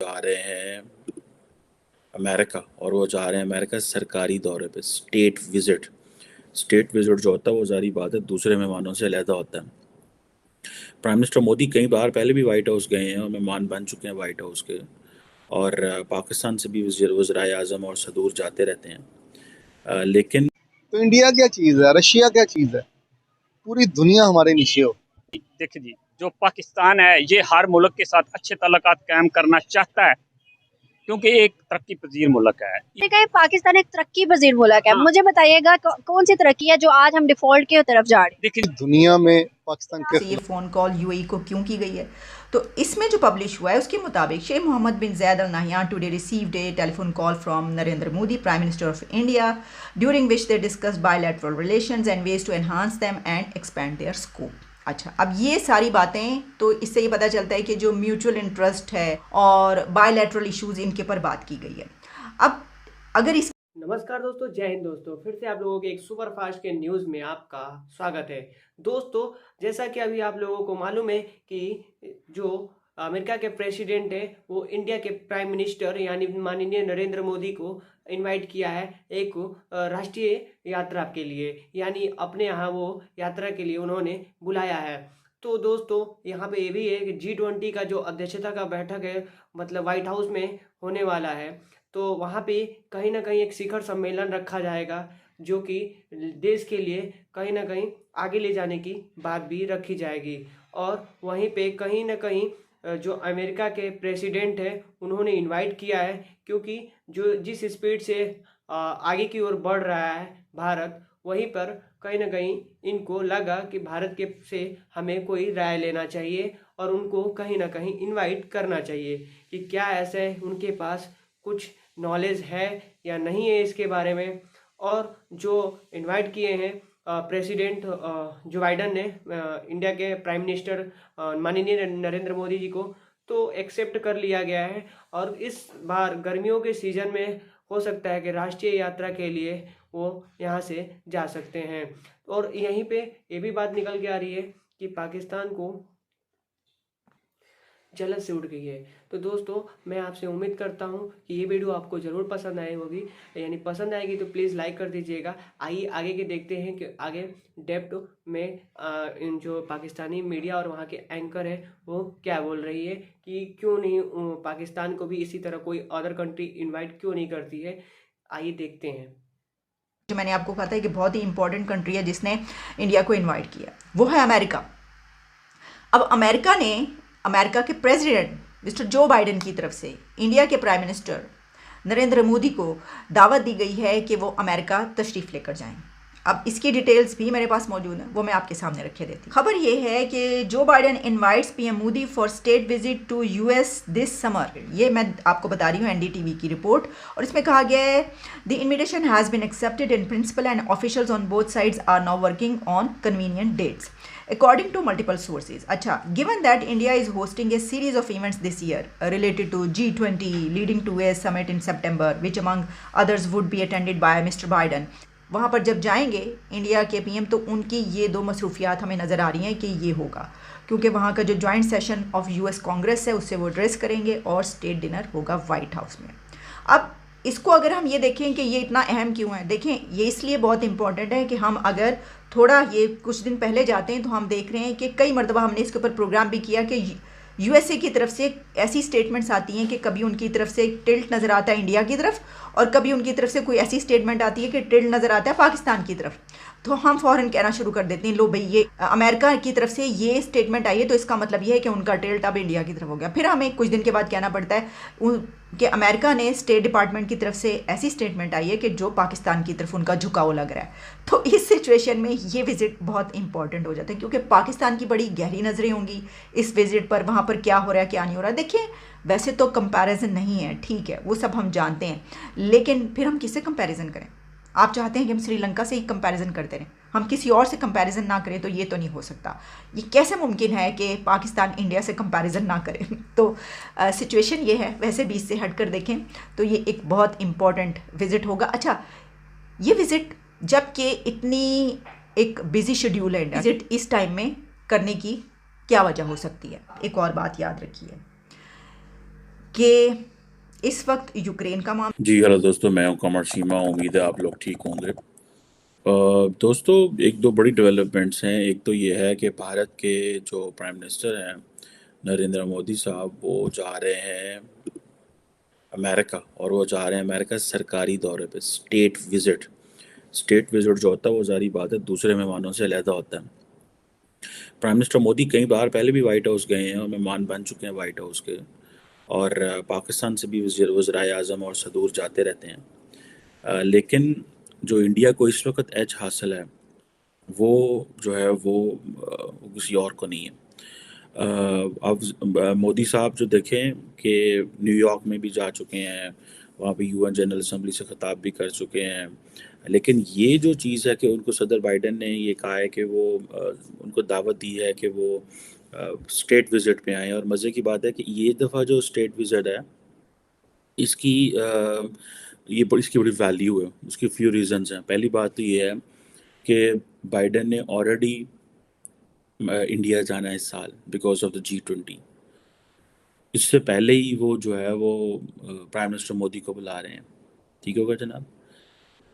जा रहे हैं अमेरिका, और वो जा रहे हैं अमेरिका सरकारी दौरे पे, स्टेट विजिट। स्टेट विजिट जो होता है वो सारी बात है, दूसरे मेहमानों से अलहदा होता है। प्राइम मिनिस्टर मोदी कई बार पहले भी वाइट हाउस गए हैं और मेहमान बन चुके हैं वाइट हाउस के, और पाकिस्तान से भी वज़ीर आज़म और सदूर जाते रहते हैं। लेकिन तो इंडिया क्या चीज़ है, रशिया क्या चीज़ है, पूरी दुनिया हमारे नीचे हो। देखिए जी, जो पाकिस्तान है ये हर मुल्क के साथ अच्छे ताल्लुकात कायम करना चाहता है, क्योंकि एक तरक्की पजीर मुल्क है। देखिए पाकिस्तान एक तरक्की पजीर मुल्क है। हाँ। मुझे बताइएगा कौन सी तरक्की है जो आज हम डिफॉल्ट की तरफ जा रहे हैं। देखिए दुनिया में पाकिस्तान के ये फ़ोन कॉल यूएई को क्यों की गई है, तो इसमें जो पब्लिश हुआ है उसके मुताबिक Sheikh Mohamed bin Zayed Al Nahyan today received a telephone call from Narendra Modi prime minister of India during which they discuss bilateral relations and ways to enhance them and expand their scope. अच्छा, अब ये सारी बातें, तो इससे ये पता चलता है कि जो म्यूचुअल इंटरेस्ट है और बायलैटरल इश्यूज इनके पर बात की गई है। अब अगर इस नमस्कार दोस्तों, जय हिंद दोस्तों। फिर से आप लोगों के एक सुपर फास्ट के न्यूज़ में आपका स्वागत है। दोस्तों, जैसा कि अभी आप लोगों को मालूम है कि जो अमेरिका के प्रेसिडेंट है वो इंडिया के प्राइम मिनिस्टर यानी माननीय नरेंद्र मोदी को इनवाइट किया है एक राष्ट्रीय यात्रा के लिए, यानी अपने यहाँ वो यात्रा के लिए उन्होंने बुलाया है। तो दोस्तों, यहाँ पे ये भी है कि G20 का जो अध्यक्षता का बैठक है, मतलब व्हाइट हाउस में होने वाला है, तो वहाँ पे कहीं ना कहीं एक शिखर सम्मेलन रखा जाएगा जो कि देश के लिए कहीं ना कहीं आगे ले जाने की बात भी रखी जाएगी। और वहीं पे कहीं ना कहीं जो अमेरिका के प्रेसिडेंट है उन्होंने इनवाइट किया है, क्योंकि जो जिस स्पीड से आगे की ओर बढ़ रहा है भारत, वहीं पर कहीं ना कहीं इनको लगा कि भारत के से हमें कोई राय लेना चाहिए और उनको कहीं ना कहीं इनवाइट करना चाहिए कि क्या ऐसे उनके पास कुछ नॉलेज है या नहीं है इसके बारे में। और जो इनवाइट किए हैं प्रेसिडेंट जो बाइडन ने इंडिया के प्राइम मिनिस्टर माननीय नरेंद्र मोदी जी को, तो एक्सेप्ट कर लिया गया है। और इस बार गर्मियों के सीज़न में हो सकता है कि राष्ट्रीय यात्रा के लिए वो यहाँ से जा सकते हैं। और यहीं पे ये भी बात निकल के आ रही है कि पाकिस्तान को जलन से उठ गई है। तो दोस्तों, मैं आपसे उम्मीद करता हूँ कि ये वीडियो आपको ज़रूर पसंद आई होगी, यानी पसंद आएगी तो प्लीज़ लाइक कर दीजिएगा। आइए आगे के देखते हैं कि आगे डेप्थ में इन जो पाकिस्तानी मीडिया और वहाँ के एंकर है वो क्या बोल रही है कि क्यों नहीं पाकिस्तान को भी इसी तरह कोई अदर कंट्री इन्वाइट क्यों नहीं करती है। आइए देखते हैं। जो मैंने आपको कहा था कि बहुत ही इंपॉर्टेंट कंट्री है जिसने इंडिया को इनवाइट किया, वो है अमेरिका। अब अमेरिका के प्रेसिडेंट मिस्टर जो बाइडेन की तरफ से इंडिया के प्राइम मिनिस्टर नरेंद्र मोदी को दावत दी गई है कि वो अमेरिका तशरीफ़ लेकर जाएं। अब इसकी डिटेल्स भी मेरे पास मौजूद हैं, वो मैं आपके सामने रखे देती हूँ। खबर ये है कि Joe Biden invites PM Modi for state visit to US this summer. ये मैं आपको बता रही हूँ एनडीटीवी की रिपोर्ट, और इसमें कहा गया है the invitation has been accepted in principle and officials on both sides are now working on convenient dates according to multiple sources. अच्छा, given that India is hosting a series of events this year related to G20 leading to a summit in September, which among others would be attended by Mr. Biden. वहाँ पर जब जाएंगे India के PM, तो उनकी ये दो मसरूफियात हमें नज़र आ रही हैं कि ये होगा, क्योंकि वहाँ का जो joint session of US Congress है उससे वो एड्रेस करेंगे और स्टेट डिनर होगा वाइट हाउस में। अब इसको अगर हम ये देखें कि ये इतना अहम क्यों है, देखें ये इसलिए बहुत इंपॉर्टेंट है कि हम अगर थोड़ा ये कुछ दिन पहले जाते हैं तो हम देख रहे हैं कि कई मरतबा हमने इसके ऊपर प्रोग्राम भी किया कि यूएसए की तरफ से ऐसी स्टेटमेंट्स आती हैं कि कभी उनकी तरफ से टिल्ट नज़र आता है इंडिया की तरफ, और कभी उनकी तरफ से कोई ऐसी स्टेटमेंट आती है कि टिल्ट नज़र आता है पाकिस्तान की तरफ। तो हम फ़ौरन कहना शुरू कर देते हैं, लो भाई ये अमेरिका की तरफ से ये स्टेटमेंट आई है तो इसका मतलब ये है कि उनका टिल्ट अब इंडिया की तरफ हो गया। फिर हमें कुछ दिन के बाद कहना पड़ता है कि अमेरिका ने स्टेट डिपार्टमेंट की तरफ से ऐसी स्टेटमेंट आई है कि जो पाकिस्तान की तरफ उनका झुकाव लग रहा है। तो इस सिचुएशन में ये विज़िट बहुत इंपॉर्टेंट हो जाता है, क्योंकि पाकिस्तान की बड़ी गहरी नज़रें होंगी इस विज़िट पर, वहाँ पर क्या हो रहा है क्या नहीं हो रहा। देखिए, वैसे तो कंपैरिजन नहीं है, ठीक है, वो सब हम जानते हैं, लेकिन फिर हम किससे कंपैरिजन करें? आप चाहते हैं कि हम श्रीलंका से ही कंपैरिजन करते रहें, हम किसी और से कंपैरिजन ना करें, तो ये तो नहीं हो सकता। ये कैसे मुमकिन है कि पाकिस्तान इंडिया से कंपैरिजन ना करें? तो सिचुएशन ये है। वैसे भी इससे हट कर देखें तो ये एक बहुत इम्पॉर्टेंट विज़िट होगा। अच्छा, ये विज़िट जबकि इतनी एक बिजी शेड्यूल है, विज़िट इस टाइम में करने की क्या वजह हो सकती है? एक और बात याद रखिए कि इस वक्त यूक्रेन का मामला। जी हेलो दोस्तों, मैं हूं कमर शीमा। उम्मीद है आप लोग ठीक होंगे। दोस्तों, एक दो बड़ी डेवलपमेंट्स हैं। एक तो ये है कि भारत के जो प्राइम मिनिस्टर हैं नरेंद्र मोदी साहब, वो जा रहे हैं अमेरिका, और वो जा रहे हैं अमेरिका सरकारी दौरे पे, स्टेट विजिट। स्टेट विजिट जो होता है वो जारी बात है दूसरे मेहमानों से अलहदा होता है। प्राइम मिनिस्टर मोदी कई बार पहले भी वाइट हाउस गए हैं और मेहमान बन चुके हैं वाइट हाउस के, और पाकिस्तान से भी वज़ीर आज़म और सदूर जाते रहते हैं। लेकिन जो इंडिया को इस वक्त एज हासिल है वो जो है वो किसी और को नहीं है। अब मोदी साहब जो देखें कि न्यूयॉर्क में भी जा चुके हैं, वहाँ पे यूएन जनरल असम्बली से खिताब भी कर चुके हैं। लेकिन ये जो चीज़ है कि उनको सदर बाइडन ने ये कहा है कि वो उनको दावत दी है कि वो स्टेट विज़िट पे आएँ। और मज़े की बात है कि ये दफ़ा जो स्टेट विज़िट है इसकी इसकी बड़ी वैल्यू है। उसकी फ्यू रीज़न्स हैं। पहली बात तो ये है कि बाइडन ने ऑलरेडी इंडिया जाना है इस साल बिकॉज ऑफ द G20। इससे पहले ही वो जो है वो प्राइम मिनिस्टर मोदी को बुला रहे हैं। ठीक होगा जनाब।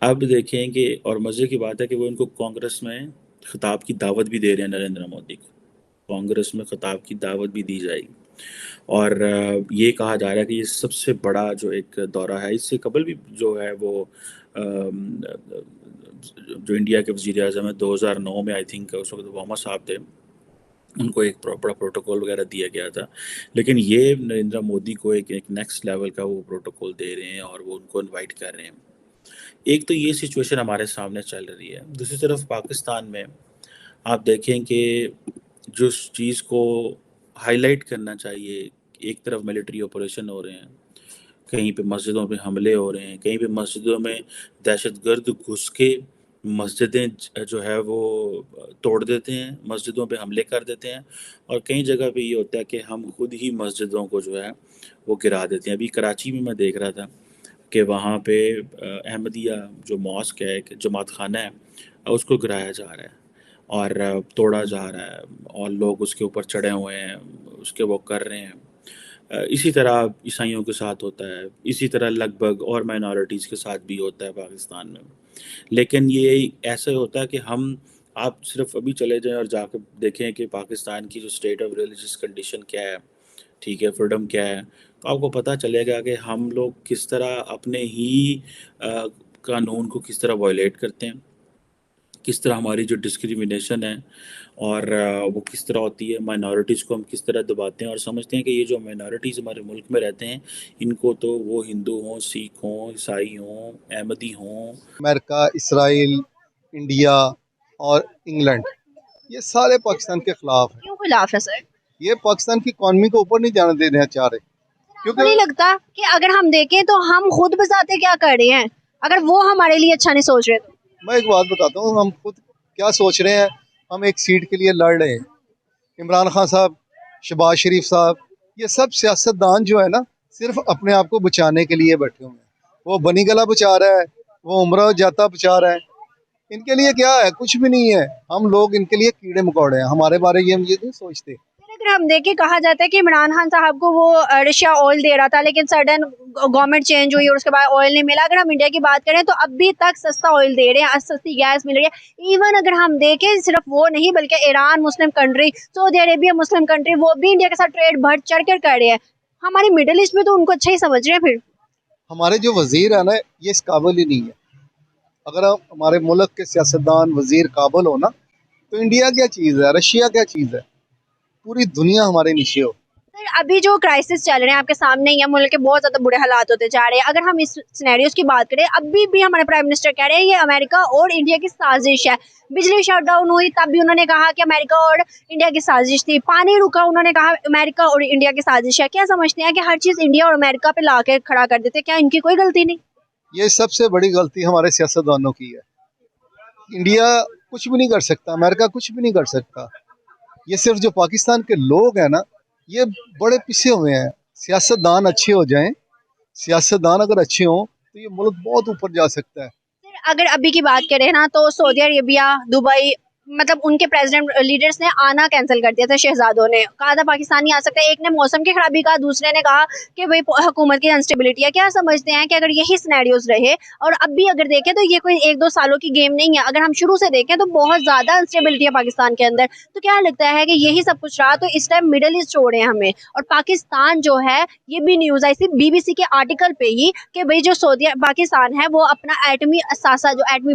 अब देखें कि और मज़े की बात है कि वो इनको कांग्रेस में खिताब की दावत भी दे रहे हैं नरेंद्र मोदी को। कांग्रेस में खिताब की दावत भी दी जाएगी। और ये कहा जा रहा है कि ये सबसे बड़ा जो एक दौरा है। इससे कबल भी जो है वो जो इंडिया के वज़ीर आज़म है 2009 में, आई थिंक उस वक्त ओबामा साहब थे, उनको एक बड़ा प्रोटोकॉल वगैरह दिया गया था। लेकिन ये नरेंद्र मोदी को एक नेक्स्ट लेवल का वो प्रोटोकॉल दे रहे हैं और वो उनको इनवाइट कर रहे हैं। एक तो ये सिचुएशन हमारे सामने चल रही है। दूसरी तरफ पाकिस्तान में आप देखें कि जो चीज़ को हाईलाइट करना चाहिए, एक तरफ मिलिट्री ऑपरेशन हो रहे हैं, कहीं पे मस्जिदों पे हमले हो रहे हैं, कहीं पे मस्जिदों में दहशतगर्द घुस के मस्जिदें जो है वो तोड़ देते हैं, मस्जिदों पे हमले कर देते हैं। और कई जगह पे ये होता है कि हम खुद ही मस्जिदों को जो है वो गिरा देते हैं। अभी कराची में मैं देख रहा था कि वहाँ पे अहमदिया जो मॉस्क है, एक जमात खाना है, उसको गिराया जा रहा है और तोड़ा जा रहा है और लोग उसके ऊपर चढ़े हुए हैं, उसके वो कर रहे हैं। इसी तरह ईसाइयों के साथ होता है, इसी तरह लगभग और माइनॉरिटीज़ के साथ भी होता है पाकिस्तान में। लेकिन ये ऐसा होता है कि आप सिर्फ अभी चले जाएं और जाकर देखें कि पाकिस्तान की जो स्टेट ऑफ रिलीजियस कंडीशन क्या है, ठीक है, फ्रीडम क्या है, तो आपको पता चलेगा कि हम लोग किस तरह अपने ही कानून को किस तरह वायलेट करते हैं, किस तरह हमारी जो डिस्क्रिमिनेशन है और वो किस तरह होती है, माइनॉरिटीज़ को हम किस तरह दबाते हैं और समझते हैं कि ये जो माइनॉरिटीज़ हमारे मुल्क में रहते हैं इनको तो वो हिंदू हों, सिख हों, ईसाई हों, अहमदी हों। अमेरिका, इसराइल, इंडिया और इंग्लैंड, ये सारे पाकिस्तान के खिलाफ हैं। क्यों खिलाफ है सर? ये पाकिस्तान की इकॉनमी को ऊपर नहीं जाने देना चाह रहे, आपको क्योंकि नहीं लगता कि अगर हम देखें तो हम खुद बजाते क्या कर रहे हैं, अगर वो हमारे लिए अच्छा नहीं सोच रहे तो? मैं एक बात बताता हूँ, हम खुद क्या सोच रहे हैं। हम एक सीट के लिए लड़ रहे हैं। इमरान खान साहब, शहबाज शरीफ साहब, ये सब सियासतदान जो है ना, सिर्फ अपने आप को बचाने के लिए बैठे हुए हैं। वो बनी गला बचा रहा है, वो उम्र जाता बचा रहा है। इनके लिए क्या है? कुछ भी नहीं है। हम लोग इनके लिए कीड़े मकोड़े हैं। हमारे बारे में हम ये नहीं सोचते। फिर अगर हम देखें, कहा जाता है कि इमरान खान साहब को वो रशिया ऑयल दे रहा था, लेकिन सडन गवर्नमेंट चेंज हुई और उसके बाद ऑयल नहीं मिला। अगर हम इंडिया की बात करें तो अभी तक सस्ता ऑयल दे रहे हैं, सस्ती गैस मिल रही है। इवन अगर हम देखें सिर्फ वो नहीं बल्कि Iran Muslim country, Saudi Arabia Muslim country, वो भी इंडिया के साथ ट्रेड बढ़ चढ़ कर रहे हैं। हमारी मिडिल ईस्ट में तो उनको अच्छा ही समझ रहे हैं। फिर हमारे जो वजीर है ना, ये इस काबिल ही नहीं है। अगर हमारे मुल्क के सियासतदान वजीर काबिल हो ना, तो इंडिया क्या चीज़ है, रशिया क्या चीज़ है, पूरी दुनिया हमारे नीचे हो। सर, अभी जो क्राइसिस चल रहे हैं आपके सामने ही है, मुल्क के बहुत ज्यादा बुरे हालात होते जा रहे हैं। अगर हम इस सिनेरियोस की बात करें, अभी भी हमारे प्राइम मिनिस्टर कह रहे हैं ये अमेरिका और इंडिया की साजिश है। बिजली शटडाउन हुई तब भी उन्होंने कहा कि अमेरिका और इंडिया की साजिश थी। पानी रुका, उन्होंने कहा अमेरिका और इंडिया की साजिश है। क्या समझते हैं कि हर चीज इंडिया और अमेरिका पे ला के खड़ा कर देते? क्या इनकी कोई गलती नहीं? ये सबसे बड़ी गलती हमारे सियासतदानों की है। इंडिया कुछ भी नहीं कर सकता, अमेरिका कुछ भी नहीं कर सकता। ये सिर्फ जो पाकिस्तान के लोग हैं ना, ये बड़े पिसे हुए हैं। सियासतदान अच्छे हो जाएं, सियासतदान अगर अच्छे हों तो ये मुल्क बहुत ऊपर जा सकता है। अगर अभी की बात करें ना, तो सऊदी अरेबिया, दुबई, मतलब उनके प्रेसिडेंट लीडर्स ने आना कैंसिल कर दिया था, शहजादों ने कहा था पाकिस्तान नहीं आ सकता। एक ने मौसम की खराबी कहा, दूसरे ने कहा कि भाई हुकूमत की अनस्टेबिलिटी है। क्या समझते हैं कि अगर यही सिनेरियोज रहे और अब भी अगर देखें तो ये कोई 1-2 सालों की गेम नहीं है, अगर हम शुरू से देखें तो बहुत ज़्यादा अनस्टेबिलिटी है पाकिस्तान के अंदर। तो क्या लगता है कि यही सब कुछ रहा तो इस टाइम मिडल ईस्ट छोड़े हमें, और पाकिस्तान जो है, ये भी न्यूज़ आई थी BBC के आर्टिकल पे ही कि भाई जो सऊदी पाकिस्तान है वो अपना एटमी असासा जो एटमी